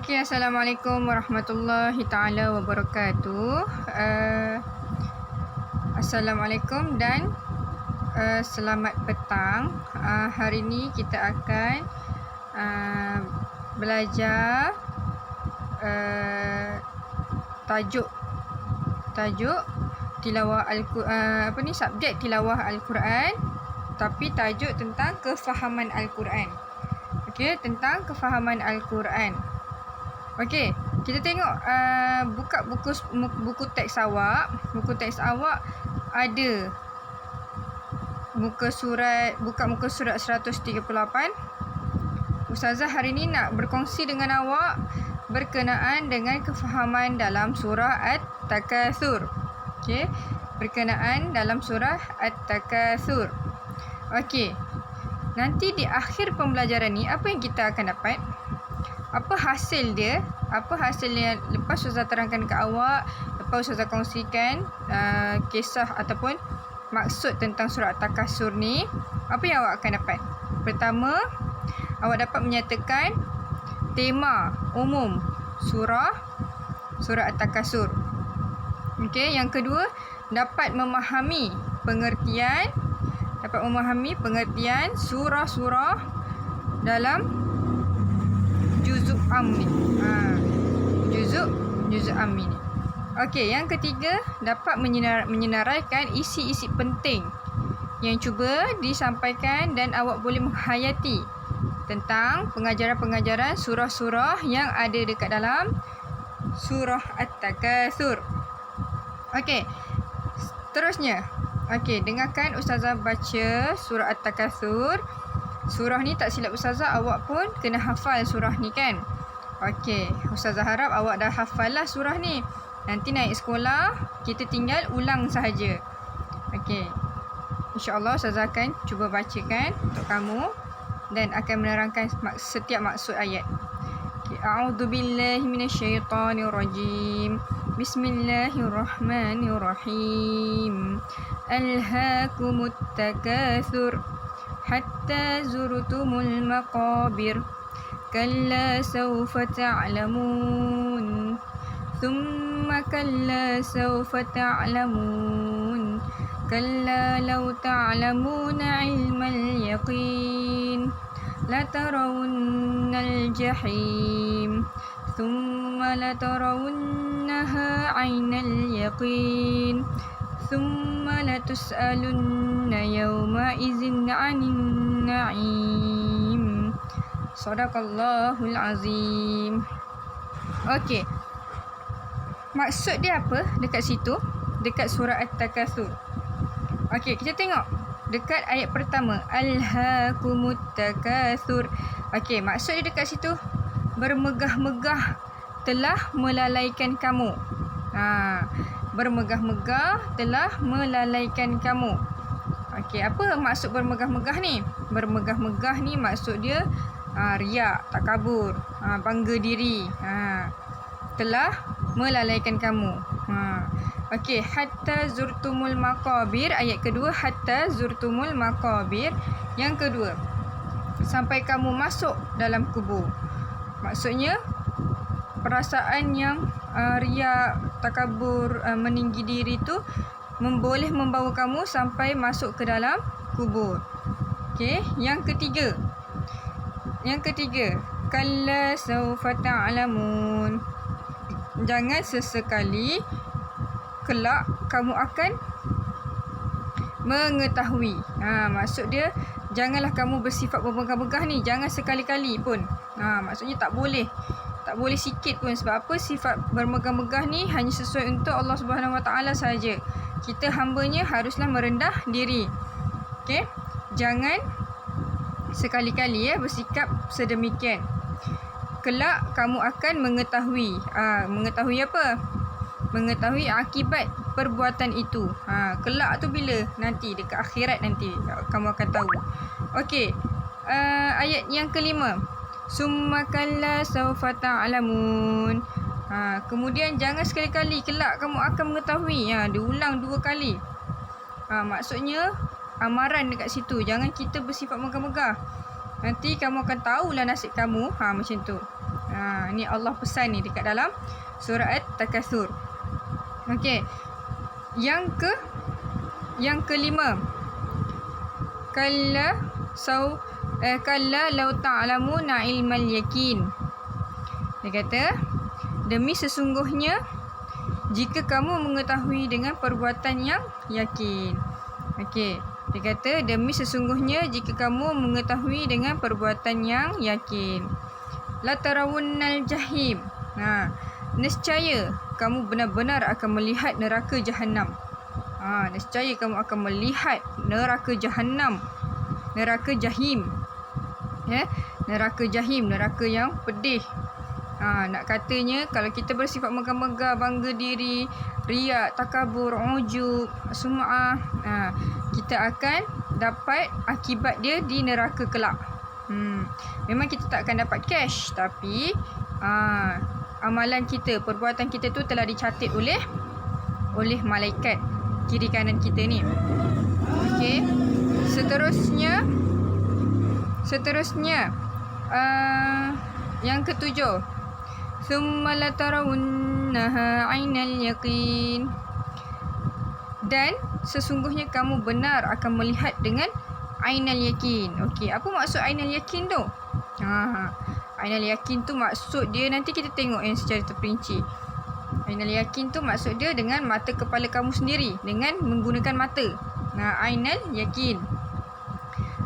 Okey, Assalamualaikum warahmatullahi taala wabarakatuh. Assalamualaikum dan selamat petang. Hari ini kita akan belajar tajuk tilawah subjek tilawah Al-Quran, tapi tajuk tentang kefahaman Al-Quran. Okey, tentang kefahaman Al-Quran. Okey, kita tengok buka buku teks awak. Buku teks awak ada muka surat 138. Ustazah hari ni nak berkongsi dengan awak berkenaan dengan kefahaman dalam surah At-Takatsur. Okey, berkenaan dalam surah At-Takatsur. Okey. Nanti di akhir pembelajaran ni apa yang kita akan dapat? Apa hasil dia? Apa hasil yang lepas Ustazah terangkan ke awak, lepas Ustazah kongsikan kisah ataupun maksud tentang surah At-Takatsur ni, apa yang awak akan dapat? Pertama, awak dapat menyatakan tema umum surah At-Takatsur. Okey, yang kedua, dapat memahami pengertian surah-surah dalam juzuk am ni. Juzuk am ni. Okey, yang ketiga, dapat menyenaraikan isi-isi penting yang cuba disampaikan dan awak boleh menghayati tentang pengajaran-pengajaran surah-surah yang ada dekat dalam surah At-Takatsur. Okey, seterusnya. Okey, dengarkan Ustazah baca surah At-Takatsur. Surah ni tak silap Ustazah, awak pun kena hafal surah ni kan? Okey, Ustazah harap awak dah hafal lah surah ni. Nanti naik sekolah, kita tinggal ulang sahaja. Okey, InsyaAllah Ustazah akan cuba bacakan untuk kamu dan akan menerangkan setiap maksud ayat. Okay. A'udzubillahi minasyaitanirrajim. Bismillahirrahmanirrahim. Alhaakumut takatsur hatta zurtumul maqabir. Kalla sawfa ta'lamun. Thumma kalla sawfa ta'lamun. Kalla law ta'lamuna ilmal yaqin. Latarawunnal jahim. Thumma latarawunnaha 'ainal yaqin. Thumma latus'alunna yawma idzin 'anin na'im. Shadaqallahul azim. Okey. Maksud dia apa dekat situ? Dekat surah At-Takatsur. Okey, kita tengok dekat ayat pertama, Alhaakumut takatsur. Okey, maksud dia dekat situ, bermegah-megah telah melalaikan kamu. Bermegah-megah telah melalaikan kamu. Okey, apa maksud bermegah-megah ni? Bermegah-megah ni maksud dia riak, takabur, bangga diri. Telah melalaikan kamu. Okey, hatta zurtumul maqabir. Ayat kedua, hatta zurtumul maqabir. Yang kedua, sampai kamu masuk dalam kubur. Maksudnya perasaan yang riak, takabur, meninggi diri tu boleh membawa kamu sampai masuk ke dalam kubur. Okey, yang ketiga, kalla sawfa ta'lamun. Jangan sesekali kelak kamu akan mengetahui. Maksud dia, janganlah kamu bersifat bermegah-megah ni. Jangan sekali-kali pun. Maksudnya tak boleh sikit pun. Sebab apa? Sifat bermegah-megah ni hanya sesuai untuk Allah Subhanahu Wa Taala saja. Kita hambanya haruslah merendah diri. Okey? Jangan sekali-kali bersikap sedemikian. Kelak kamu akan mengetahui. Mengetahui apa? Mengetahui akibat perbuatan itu. Kelak tu bila? Nanti dekat akhirat nanti kamu akan tahu. Okey. Ayat yang kelima. Summa kalla sawfa ta'lamun. Kemudian jangan sekali-kali kelak kamu akan mengetahui. Diulang 2 kali. Maksudnya amaran dekat situ. Jangan kita bersifat megah-megah. Nanti kamu akan tahulah nasib kamu. Macam tu. Ni Allah pesan ni dekat dalam surah At-Takatsur. Okey. Yang kelima. Kalla law ta'lamuna ilmal yakin. Dia kata, demi sesungguhnya jika kamu mengetahui dengan perbuatan yang yakin. Okey. Dia kata, demi sesungguhnya jika kamu mengetahui dengan perbuatan yang yakin. La tarawunnal jahim. Nescaya kamu benar-benar akan melihat neraka Jahannam. Nescaya kamu akan melihat neraka Jahannam. Neraka Jahim. Neraka Jahim, neraka yang pedih. Nak katanya kalau kita bersifat megah-megah, bangga diri, riak, takabur, ujub, sum'ah, kita akan dapat akibat dia di neraka kelak. Memang kita tak akan dapat cash, tapi amalan kita, perbuatan kita tu telah dicatat oleh malaikat kiri kanan kita ni. Okey. Seterusnya yang ketujuh. Thumma latarawunnaha 'ainal yaqin. Dan sesungguhnya kamu benar akan melihat dengan ainal yakin. Okey, apa maksud ainal yakin tu? Ainal yakin tu maksud dia, nanti kita tengok yang secara terperinci. Ainal yakin tu maksud dia dengan mata kepala kamu sendiri, dengan menggunakan mata. Ainal yakin.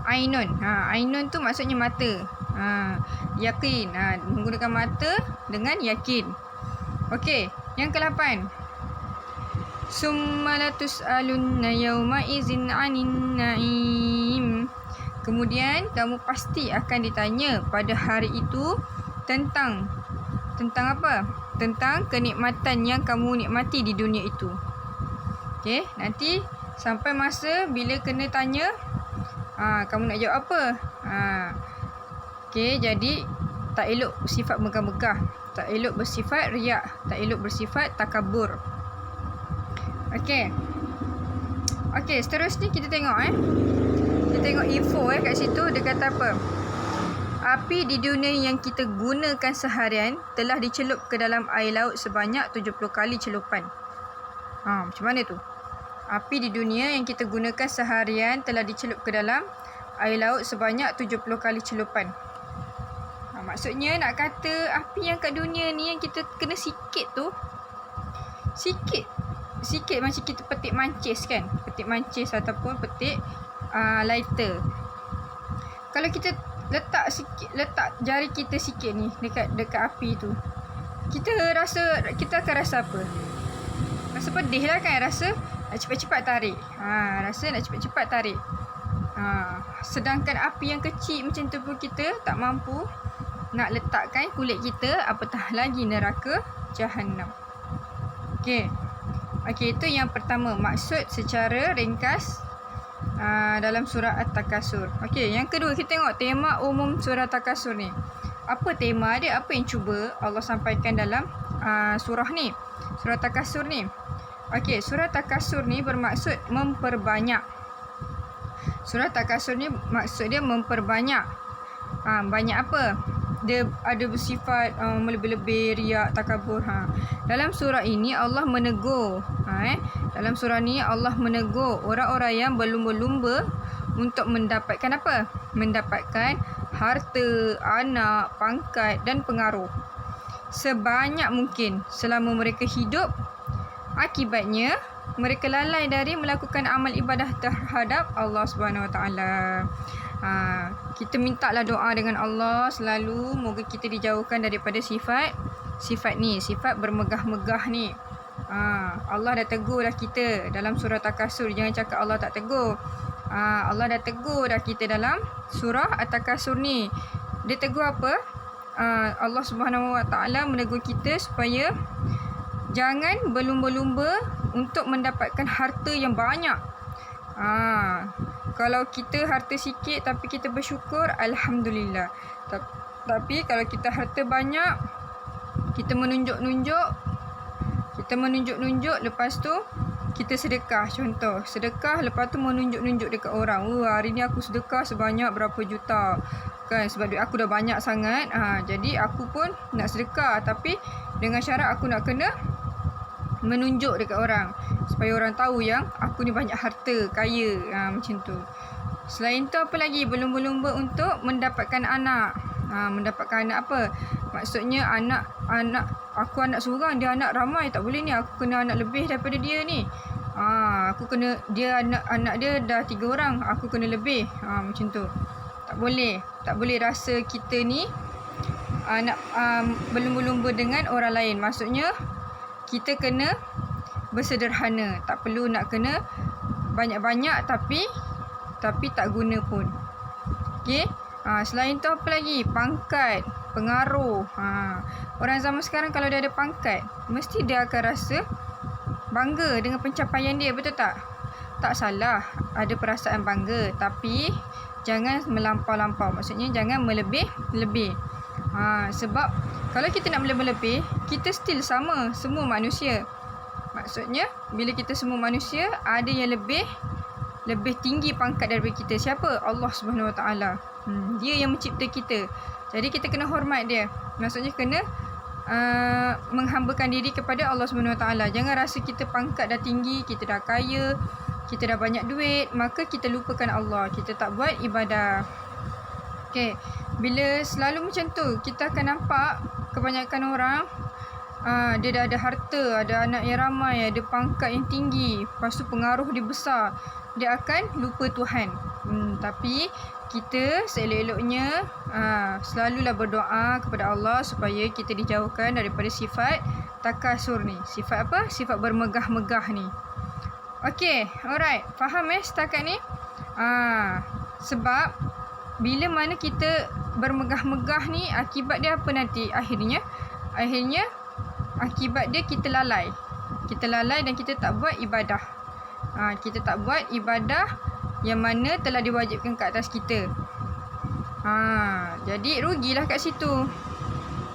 Ainun. Ainun tu maksudnya mata. Yakin. Menggunakan mata dengan yakin. Okey, yang ke-8. Summa latus'alunna yawma izin 'anin na'im. Kemudian kamu pasti akan ditanya pada hari itu tentang apa? Tentang kenikmatan yang kamu nikmati di dunia itu. Okey, nanti sampai masa bila kena tanya, kamu nak jawab apa? Okey, jadi tak elok bersifat megah-megah, tak elok bersifat riak, tak elok bersifat takabur. Okey, seterusnya kita tengok kita tengok info kat situ. Dia kata apa? Api di dunia yang kita gunakan seharian telah dicelup ke dalam air laut sebanyak 70 kali celupan. Macam mana tu? Api di dunia yang kita gunakan seharian telah dicelup ke dalam air laut sebanyak 70 kali celupan. Maksudnya nak kata api yang kat dunia ni yang kita kena sikit tu, sikit macam kita petik mancis kan, petik mancis ataupun petik lighter. Kalau kita letak jari kita sikit ni dekat api tu, kita akan rasa apa? Rasa pedih lah kan, rasa nak cepat-cepat tarik. Sedangkan api yang kecil macam tu pun kita tak mampu nak letakkan kulit kita, apatah lagi neraka Jahannam. Okey, itu yang pertama, maksud secara ringkas dalam surah At-Takatsur. Okey, yang kedua kita tengok tema umum surah At-Takatsur ni. Apa tema dia? Apa yang cuba Allah sampaikan dalam surah ni? Surah At-Takatsur ni. Okey, surah At-Takatsur ni bermaksud memperbanyak. Surah At-Takatsur ni maksud dia memperbanyak. Banyak apa? Dia ada bersifat melebih-lebih, riak, takabur. Dalam surah ini Allah menegur. Dalam surah ni Allah menegur orang-orang yang berlumba-lumba untuk mendapatkan apa? Mendapatkan harta, anak, pangkat dan pengaruh sebanyak mungkin selama mereka hidup. Akibatnya mereka lalai dari melakukan amal ibadah terhadap Allah Subhanahu Wa Taala. Kita mintalah doa dengan Allah selalu, moga kita dijauhkan daripada sifat ni, sifat bermegah-megah ni. Allah dah tegur dah kita dalam surah At-Takatsur. Jangan cakap Allah tak tegur. Allah dah tegur dah kita dalam surah At-Takatsur ni. Dia tegur apa? Allah Subhanahu Wa Taala menegur kita supaya jangan berlumba-lumba untuk mendapatkan harta yang banyak. Kalau kita harta sikit tapi kita bersyukur, alhamdulillah. Tapi kalau kita harta banyak, kita menunjuk-nunjuk, lepas tu kita sedekah. Contoh, sedekah lepas tu menunjuk-nunjuk dekat orang. Hari ni aku sedekah sebanyak berapa juta. kan, sebab duit aku dah banyak sangat. Jadi aku pun nak sedekah, tapi dengan syarat aku nak kena menunjuk dekat orang supaya orang tahu yang aku ni banyak harta, kaya, macam tu. Selain tu apa lagi? Berlumba-lumba untuk mendapatkan anak. Mendapatkan anak apa? Maksudnya anak aku anak seorang, dia anak ramai, tak boleh ni, aku kena anak lebih daripada dia ni. Aku kena, dia anak dia dah 3 orang, aku kena lebih. Macam tu. Tak boleh rasa kita ni nak berlumba-lumba dengan orang lain. Maksudnya kita kena bersederhana, tak perlu nak kena banyak-banyak tapi tak guna pun. Okey. Selain tu apa lagi? Pangkat, pengaruh. Orang zaman sekarang kalau dia ada pangkat, mesti dia akan rasa bangga dengan pencapaian dia, betul tak? Tak salah ada perasaan bangga, tapi jangan melampau-lampau. Maksudnya jangan melebih-lebih. Sebab kalau kita nak melebih-lebih, kita still sama, semua manusia. Maksudnya bila kita semua manusia, ada yang lebih tinggi pangkat daripada kita. Siapa? Allah Subhanahu Wa Taala. Dia yang mencipta kita. Jadi kita kena hormat dia. Maksudnya kena menghambakan diri kepada Allah Subhanahu Wa Taala. Jangan rasa kita pangkat dah tinggi, kita dah kaya, kita dah banyak duit, maka kita lupakan Allah, kita tak buat ibadah. Okey. Bila selalu macam tu, kita akan nampak kebanyakan orang dia dah ada harta, ada anak yang ramai, ada pangkat yang tinggi, lepas tu pengaruh dia besar, dia akan lupa Tuhan. Tapi kita seelok-eloknya selalulah berdoa kepada Allah supaya kita dijauhkan daripada sifat takasur ni. Sifat apa? Sifat bermegah-megah ni. Okey, alright. Faham setakat ni? Sebab bila mana kita bermegah-megah ni, akibat dia apa nanti? Akhirnya akibat dia kita lalai. Kita lalai dan kita tak buat ibadah. Kita tak buat ibadah yang mana telah diwajibkan ke atas kita. Jadi rugilah kat situ.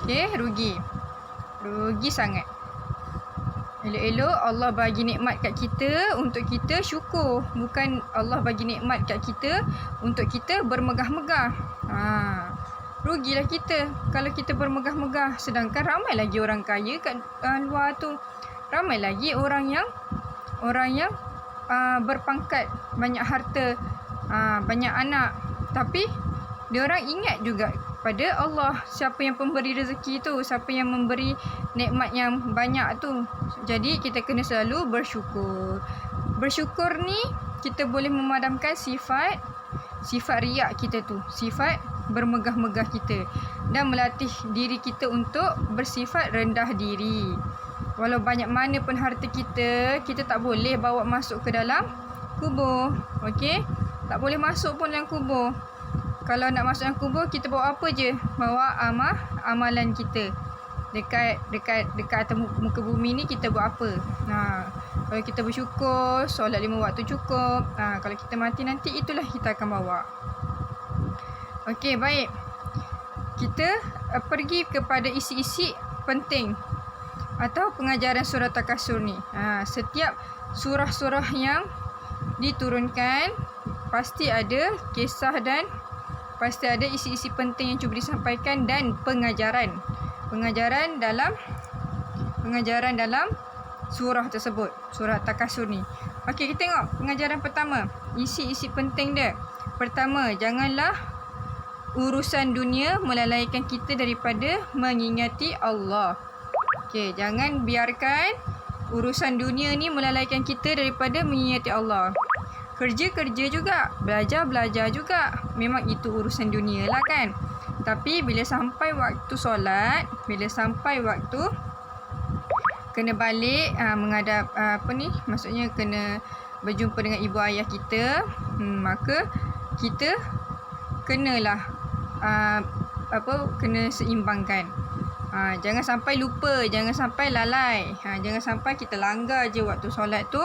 Okey, rugi sangat. Elok-elok Allah bagi nikmat kat kita untuk kita syukur, bukan Allah bagi nikmat kat kita untuk kita bermegah-megah. Rugilah kita kalau kita bermegah-megah, sedangkan ramai lagi orang kaya kat luar tu. Ramai lagi orang yang berpangkat, banyak harta, banyak anak, tapi dia orang ingat juga pada Allah, siapa yang pemberi rezeki tu, siapa yang memberi nikmat yang banyak tu. Jadi kita kena selalu bersyukur. Bersyukur ni kita boleh memadamkan sifat riak kita tu, sifat bermegah-megah kita, dan melatih diri kita untuk bersifat rendah diri. Walau banyak mana pun harta kita, kita tak boleh bawa masuk ke dalam kubur. Okey? Tak boleh masuk pun dalam kubur. Kalau nak masuk dalam kubur, kita bawa apa je? Bawa amalan kita. Dekat atas muka bumi ni kita buat apa? Kalau kita bersyukur, solat 5 waktu cukup. Kalau kita mati nanti, itulah kita akan bawa. Okey, baik. Kita pergi kepada isi-isi penting atau pengajaran surah Takasur ni. Setiap surah-surah yang diturunkan pasti ada kisah dan pasti ada isi-isi penting yang cuba disampaikan dan pengajaran dalam surah tersebut, surah Takasur ni. Okey, kita tengok pengajaran pertama, isi-isi penting dia. Pertama, janganlah urusan dunia melalaikan kita daripada mengingati Allah. Okey, jangan biarkan urusan dunia ni melalaikan kita daripada mengingati Allah. Kerja juga, belajar juga. Memang itu urusan dunia lah kan. Tapi bila sampai waktu solat, bila sampai waktu kena balik menghadap maksudnya kena berjumpa dengan ibu ayah kita, maka kita kenalah kena seimbangkan. Jangan sampai lupa, jangan sampai lalai. Jangan sampai kita langgar je waktu solat tu,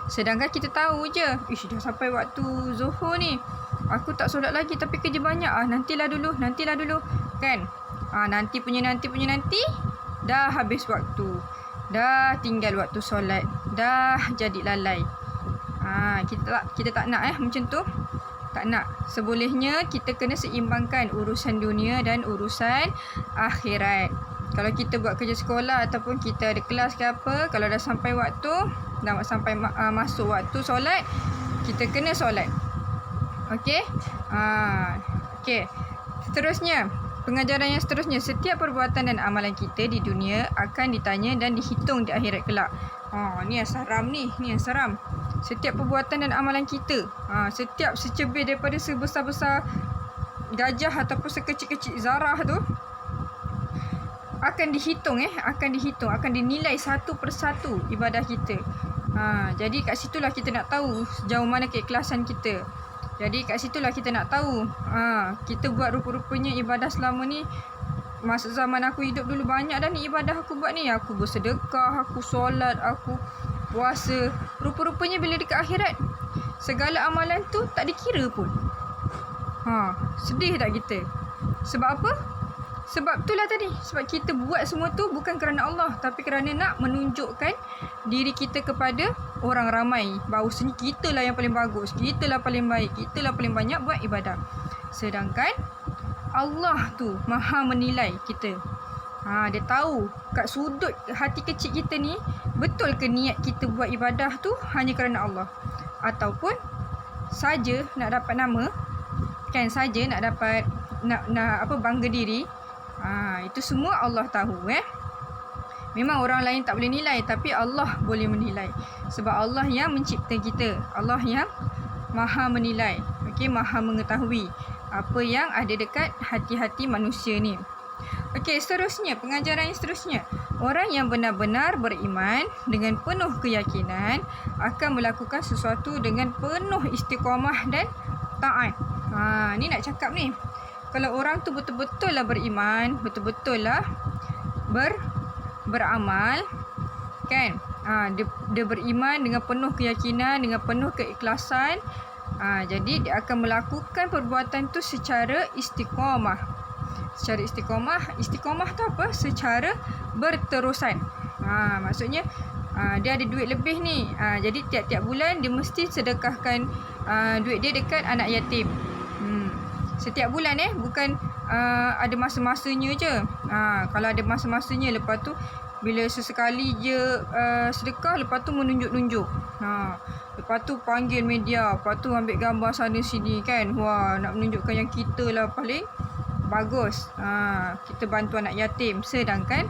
sedangkan kita tahu je, dah sampai waktu Zuhur ni, aku tak solat lagi tapi kerja banyak. Nantilah dulu kan. Nanti punya nanti dah habis waktu, dah tinggal waktu solat, dah jadi lalai. Kita tak nak macam tu. Tak nak. Sebolehnya kita kena seimbangkan urusan dunia dan urusan akhirat. Kalau kita buat kerja sekolah ataupun kita ada kelas ke apa, kalau dah sampai waktu, dah sampai masuk waktu solat, kita kena solat. Okey? Okey. Seterusnya, pengajaran yang seterusnya, setiap perbuatan dan amalan kita di dunia akan ditanya dan dihitung di akhirat kelak. Ni yang seram ni yang seram. Setiap perbuatan dan amalan kita, setiap secebir daripada sebesar-besar gajah ataupun sekecil-kecil zarah tu akan dihitung, akan dinilai satu persatu ibadah kita. Jadi kat situlah kita nak tahu sejauh mana keikhlasan kita. Jadi kat situlah kita nak tahu, kita buat rupa-rupanya ibadah selama ni. Masa zaman aku hidup dulu banyak dah ni ibadah aku buat ni. Aku bersedekah, aku solat, aku puasa. Rupa-rupanya bila dekat akhirat, segala amalan tu tak dikira pun. Sedih tak kita? Sebab apa? Sebab itulah tadi. Sebab kita buat semua tu bukan kerana Allah, tapi kerana nak menunjukkan diri kita kepada orang ramai. Bahawasanya kita lah yang paling bagus, kita lah paling baik, kita lah paling banyak buat ibadah. Sedangkan Allah tu maha menilai kita. Dia tahu kat sudut hati kecil kita ni, betul ke niat kita buat ibadah tu hanya kerana Allah, ataupun saja nak dapat nama, kan, saja nak dapat nak bangga diri. Itu semua Allah tahu. Memang orang lain tak boleh nilai, tapi Allah boleh menilai. Sebab Allah yang mencipta kita, Allah yang maha menilai, maha mengetahui apa yang ada dekat hati-hati manusia ni. Seterusnya, pengajaran yang seterusnya, orang yang benar-benar beriman dengan penuh keyakinan akan melakukan sesuatu dengan penuh istiqamah dan taat. Ni nak cakap ni, kalau orang tu betul-betul lah beriman, betul-betul lah beramal, kan, dia beriman dengan penuh keyakinan, dengan penuh keikhlasan. Jadi dia akan melakukan perbuatan tu secara istiqamah. Istiqamah tu apa? Secara berterusan. Maksudnya dia ada duit lebih ni. Jadi tiap-tiap bulan dia mesti sedekahkan duit dia dekat anak yatim. Setiap bulan bukan ada masa-masanya je. Kalau ada masa-masanya, lepas tu bila sesekali je sedekah, lepas tu menunjuk-nunjuk. Lepas tu panggil media, lepas tu ambil gambar sana sini, kan. Wah, nak menunjukkan yang kita lah paling bagus. Kita bantu anak yatim. Sedangkan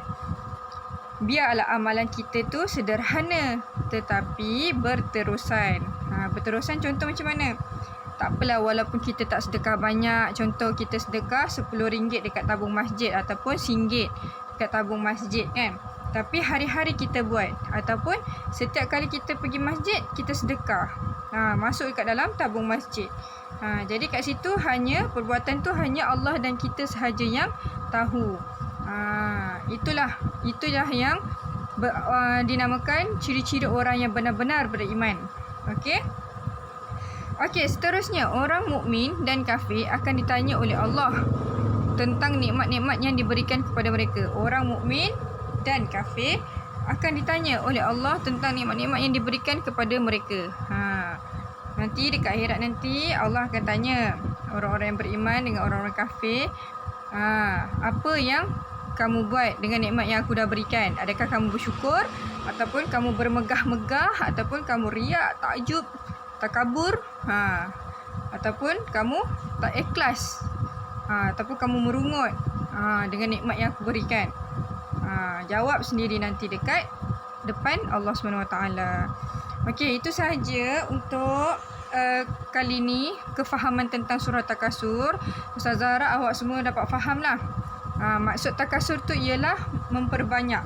biarlah amalan kita tu sederhana tetapi berterusan. Berterusan contoh macam mana? Tak apalah walaupun kita tak sedekah banyak. Contoh kita sedekah RM10 dekat tabung masjid ataupun RM1 dekat tabung masjid, kan. Tapi hari-hari kita buat, ataupun setiap kali kita pergi masjid, kita sedekah. Masuk dekat dalam tabung masjid. Jadi kat situ hanya perbuatan tu hanya Allah dan kita sahaja yang tahu. Itulah yang dinamakan ciri-ciri orang yang benar-benar beriman. Okey, seterusnya, orang mukmin dan kafir akan ditanya oleh Allah tentang nikmat-nikmat yang diberikan kepada mereka. Orang mukmin dan kafir akan ditanya oleh Allah tentang nikmat-nikmat yang diberikan kepada mereka. Nanti dekat akhirat nanti Allah akan tanya orang-orang yang beriman dengan orang-orang kafir, apa yang kamu buat dengan nikmat yang aku dah berikan? Adakah kamu bersyukur, ataupun kamu bermegah-megah, ataupun kamu riak, takjub, takabur, ataupun kamu tak ikhlas, ataupun kamu merungut dengan nikmat yang aku berikan? Jawab sendiri nanti dekat depan Allah SWT. Okey, itu sahaja untuk kali ni kefahaman tentang surah Takasur. Ustazah harap awak semua dapat faham lah. Maksud Takasur tu ialah memperbanyak.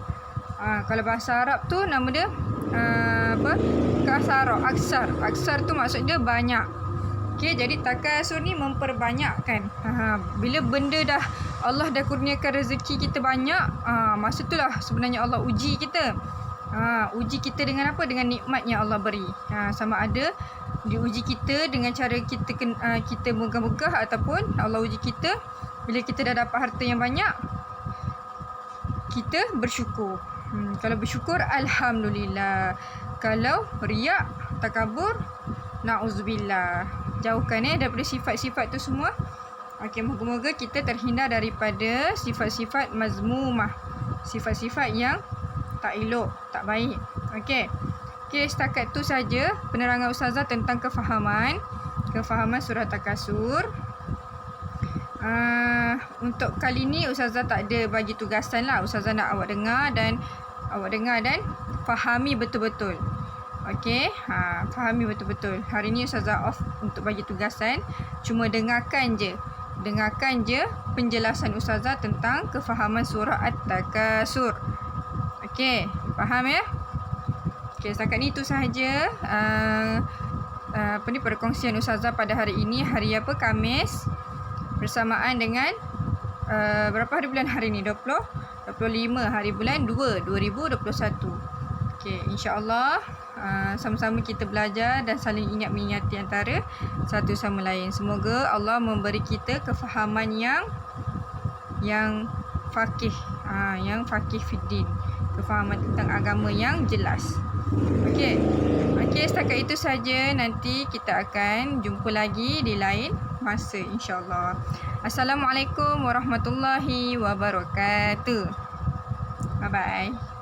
Kalau bahasa Arab tu nama dia Kasara, aksar tu maksud dia banyak. Okey, jadi Takasur ni memperbanyakkan. Bila benda dah Allah dah kurniakan rezeki kita banyak, masa itulah sebenarnya Allah uji kita. Uji kita dengan apa? Dengan nikmat yang Allah beri. Sama ada diuji kita dengan cara kita megah-megah, ataupun Allah uji kita bila kita dah dapat harta yang banyak, kita bersyukur. Kalau bersyukur, alhamdulillah. Kalau riak, takabur, na'udzubillah. jauhkan daripada sifat-sifat tu semua. Okey, moga-moga kita terhindar daripada sifat-sifat mazmumah, sifat-sifat yang tak elok, tak baik. Okey. Okey, setakat tu saja penerangan Ustazah tentang kefahaman surah Takasur. Untuk kali ni Ustazah tak ada bagi tugasan lah. Ustazah nak awak dengar dan fahami betul-betul. Okey, fahami betul-betul. Hari ni Ustazah off untuk bagi tugasan. Cuma dengarkan je penjelasan Ustazah tentang kefahaman surah At-Takasur. Okey, faham ya? Okey, setakat ni itu sahaja perkongsian Ustazah pada hari ini. Hari apa? Khamis. Bersamaan dengan berapa hari bulan hari ni? 25 hari bulan 2 2021. Okey, insya-Allah sama-sama kita belajar dan saling ingat mengingati antara satu sama lain. Semoga Allah memberi kita kefahaman yang faqih, yang faqih fiddin, kefahaman tentang agama yang jelas. Okey, setakat itu saja. Nanti kita akan jumpa lagi di lain masa, insya-Allah. Assalamualaikum warahmatullahi wabarakatuh. Bye bye.